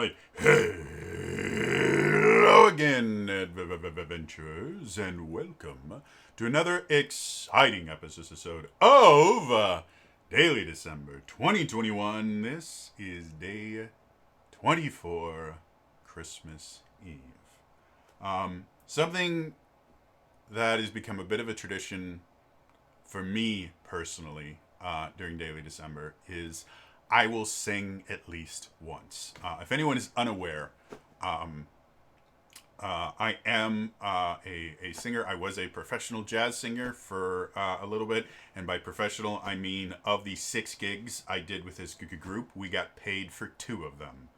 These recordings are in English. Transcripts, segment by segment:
right. Hello again, adventurers, and welcome to another exciting episode of Daily December 2021. This is day 24, Christmas Eve. Something that has become a bit of a tradition for me personally during Daily December is I will sing at least once. If anyone is unaware, I am a singer. I was a professional jazz singer for a little bit. And by professional, I mean of the 6 gigs I did with this group, we got paid for 2 of them.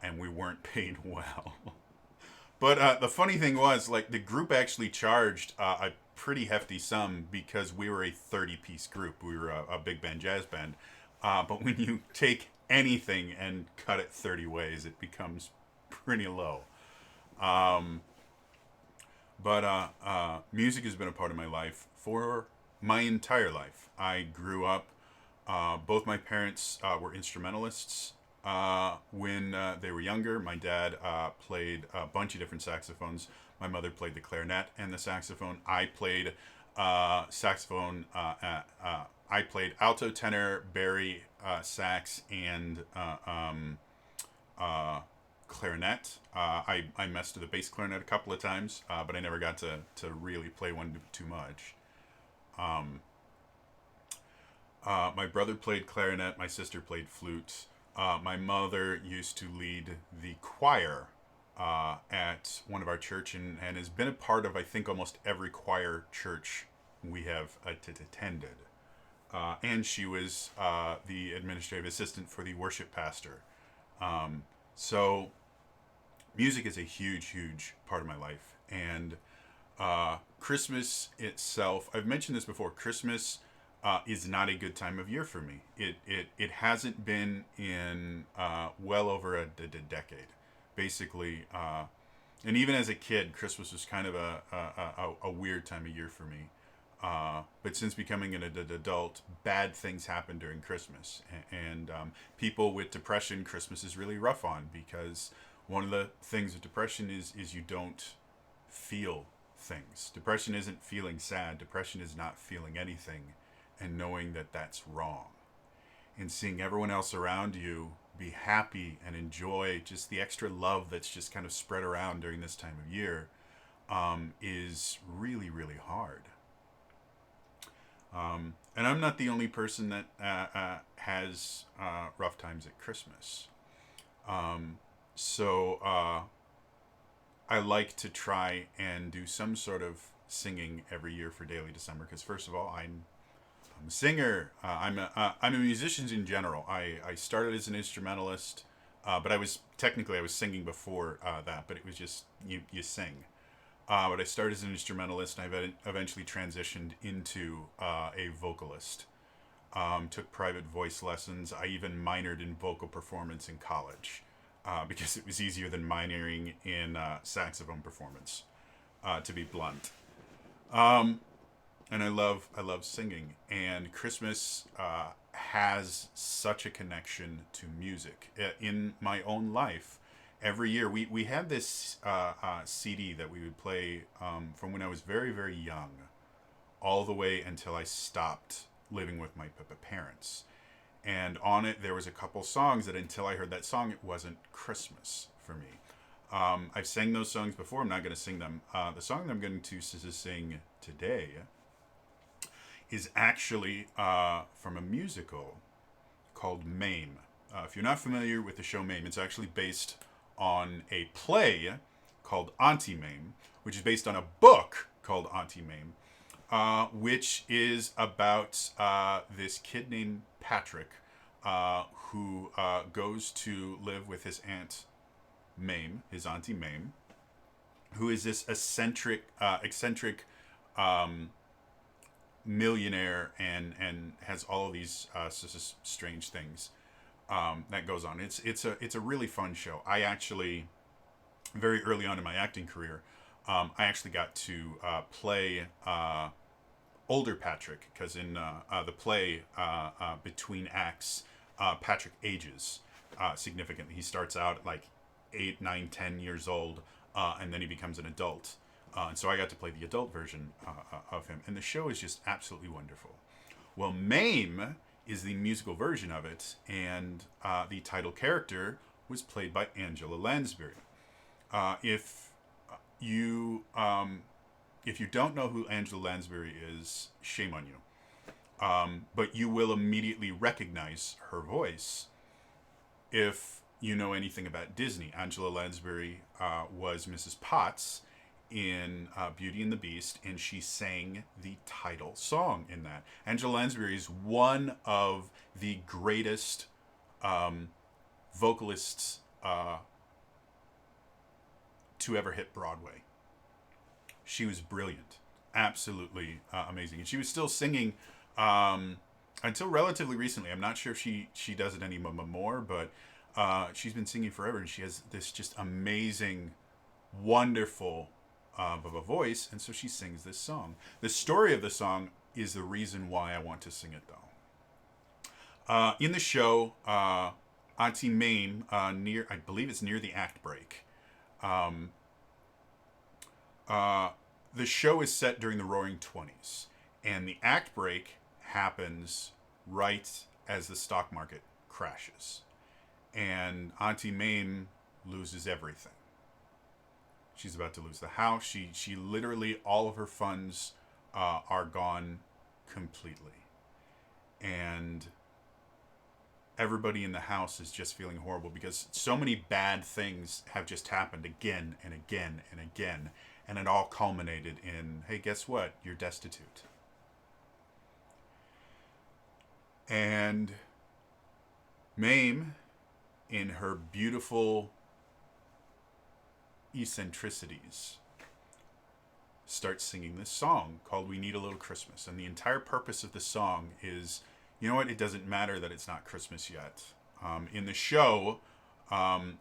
And we weren't paid well. But the funny thing was, like, the group actually charged a pretty hefty sum because we were a 30-piece group. We were a big band jazz band. But when you take anything and cut it 30 ways, it becomes pretty low. But music has been a part of my life for my entire life. I grew up, both my parents were instrumentalists when they were younger. My dad played a bunch of different saxophones. My mother played the clarinet and the saxophone. I played saxophone. I played alto, tenor, bari, sax, and clarinet. I messed with the bass clarinet a couple of times, but I never got to really play one too much. My brother played clarinet. My sister played flute. My mother used to lead the choir at one of our church and has been a part of, I think, almost every choir church we have attended. And she was the administrative assistant for the worship pastor. So music is a huge, huge part of my life. And Christmas itself, I've mentioned this before, Christmas is not a good time of year for me. It hasn't been in well over a decade, basically. And even as a kid, Christmas was kind of a weird time of year for me. But since becoming an adult, bad things happen during Christmas. And people with depression, Christmas is really rough on, because one of the things with depression is you don't feel things. Depression isn't feeling sad. Depression is not feeling anything and knowing that that's wrong. And seeing everyone else around you be happy and enjoy just the extra love that's just kind of spread around during this time of year is really, really hard. And I'm not the only person that has rough times at Christmas. So I like to try and do some sort of singing every year for Daily December, because first of all, I'm a singer. I'm a musician in general. I started as an instrumentalist, but I was singing before that. But it was just you sing. But I started as an instrumentalist, and I eventually transitioned into a vocalist. Took private voice lessons. I even minored in vocal performance in college because it was easier than minoring in saxophone performance, to be blunt. And I love singing. And Christmas has such a connection to music. In my own life, every year we had this CD that we would play from when I was very, very young all the way until I stopped living with my parents. And on it, there was a couple songs that until I heard that song, it wasn't Christmas for me. I've sang those songs before. I'm not going to sing them. The song that I'm going to sing today is actually from a musical called Mame. If you're not familiar with the show Mame, it's actually based on a play called Auntie Mame, which is based on a book called Auntie Mame, which is about this kid named Patrick who goes to live with his aunt Mame, his Auntie Mame, who is this eccentric millionaire and has all of these strange things that goes on. It's a really fun show. I actually, very early on in my acting career, I actually got to play older Patrick, because in the play, between acts, Patrick ages. significantly. He starts out at like 8, 9, 10 years old, and then he becomes an adult. And so I got to play the adult version of him. And the show is just absolutely wonderful. Well, Mame is the musical version of it, and the title character was played by Angela Lansbury. If you if you don't know who Angela Lansbury is, shame on you. But you will immediately recognize her voice if you know anything about Disney. Angela Lansbury was Mrs. Potts in Beauty and the Beast, and she sang the title song in that. Angela Lansbury is one of the greatest vocalists to ever hit Broadway. She was brilliant, absolutely amazing, and she was still singing until relatively recently. I'm not sure if she does it anymore, but she's been singing forever, and she has this just amazing, wonderful of a voice, and so she sings this song. The story of the song is the reason why I want to sing it, though. In the show, Auntie Mame, near, I believe it's near the act break. The show is set during the Roaring '20s, and the act break happens right as the stock market crashes, and Auntie Mame loses everything. She's about to lose the house. She literally, all of her funds are gone completely, and everybody in the house is just feeling horrible because so many bad things have just happened again and again and again, and it all culminated in, hey, guess what? You're destitute. And Mame, in her beautiful eccentricities, starts singing this song called We Need a Little Christmas. And the entire purpose of the song is, you know what, it doesn't matter that it's not Christmas yet. In the show,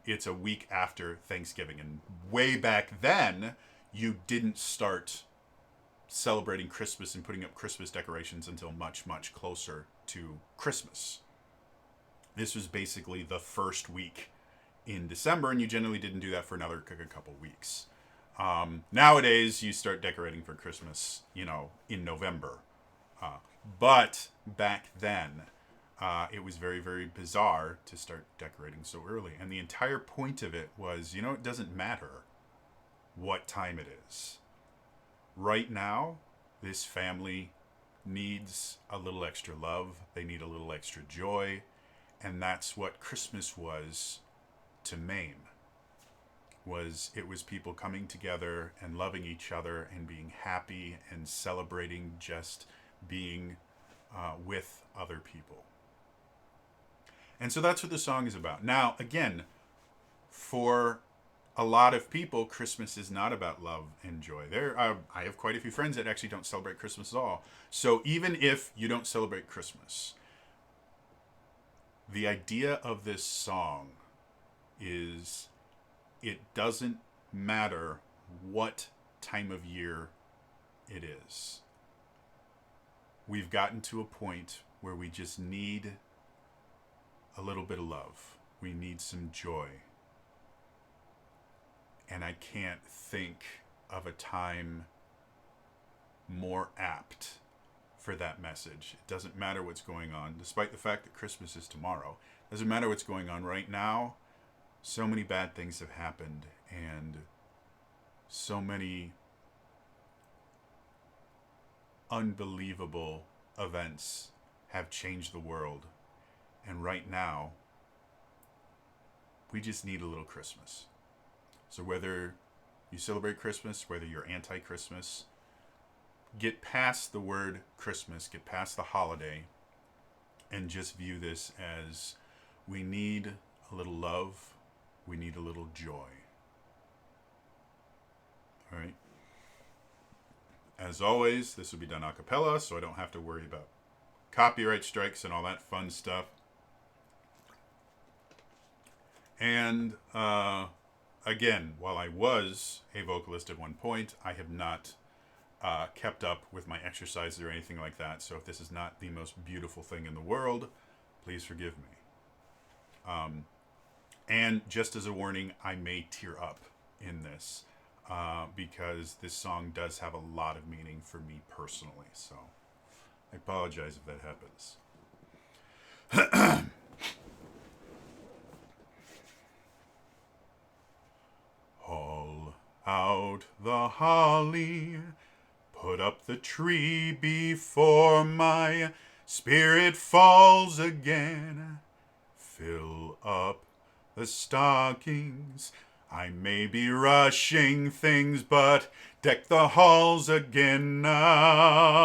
it's a week after Thanksgiving. And way back then, you didn't start celebrating Christmas and putting up Christmas decorations until much, much closer to Christmas. This was basically the first week in December, and you generally didn't do that for another couple weeks. Nowadays, you start decorating for Christmas, in November. But back then, it was very, very bizarre to start decorating so early. And the entire point of it was, it doesn't matter what time it is. Right now, this family needs a little extra love. They need a little extra joy. And that's what Christmas was to Mame. It was people coming together and loving each other and being happy and celebrating just being with other people. And so that's what the song is about. Now, again, for a lot of people, Christmas is not about love and joy. I have quite a few friends that actually don't celebrate Christmas at all. So even if you don't celebrate Christmas, the idea of this song is it doesn't matter what time of year it is. We've gotten to a point where we just need a little bit of love. We need some joy. And I can't think of a time more apt for that message. It doesn't matter what's going on, despite the fact that Christmas is tomorrow. It doesn't matter what's going on right now. So many bad things have happened, and so many unbelievable events have changed the world. And right now, we just need a little Christmas. So whether you celebrate Christmas, whether you're anti-Christmas, get past the word Christmas, get past the holiday, and just view this as we need a little love, we need a little joy. All right. As always, this will be done a cappella, so I don't have to worry about copyright strikes and all that fun stuff. And again, while I was a vocalist at one point, I have not kept up with my exercises or anything like that. So if this is not the most beautiful thing in the world, please forgive me. And just as a warning, I may tear up in this because this song does have a lot of meaning for me personally. So I apologize if that happens. Haul out the holly, put up the tree before my spirit falls again. Fill up the stockings. I may be rushing things, but deck the halls again now.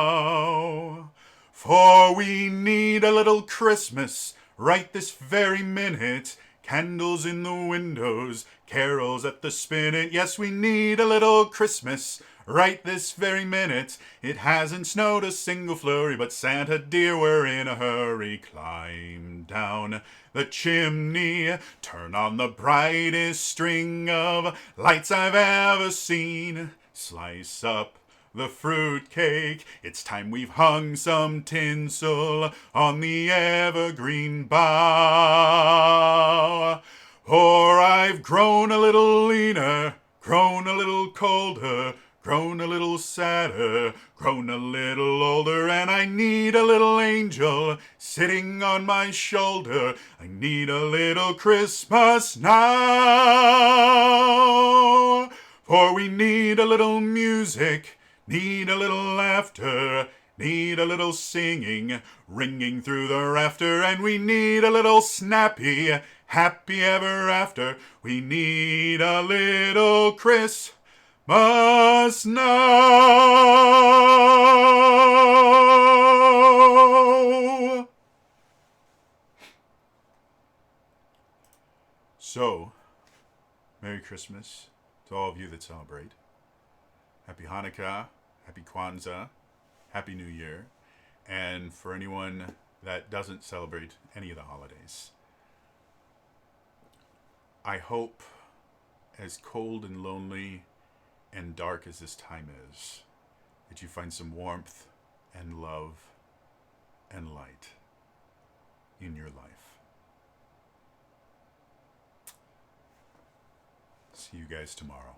For we need a little Christmas right this very minute. Candles in the windows, carols at the spinet. Yes, we need a little Christmas right this very minute. It hasn't snowed a single flurry, but Santa dear, we're in a hurry. Climb down the chimney, turn on the brightest string of lights I've ever seen. Slice up the fruitcake. It's time we've hung some tinsel on the evergreen bough. For I've grown a little leaner, grown a little colder, grown a little sadder, grown a little older, and I need a little angel sitting on my shoulder. I need a little Christmas now. For we need a little music, need a little laughter, need a little singing, ringing through the rafter, and we need a little snappy, happy ever after. We need a little Christmas now. So, Merry Christmas to all of you that celebrate. Happy Hanukkah, Happy Kwanzaa, Happy New Year. And for anyone that doesn't celebrate any of the holidays, I hope, as cold and lonely and dark as this time is, that you find some warmth and love and light in your life. See you guys tomorrow.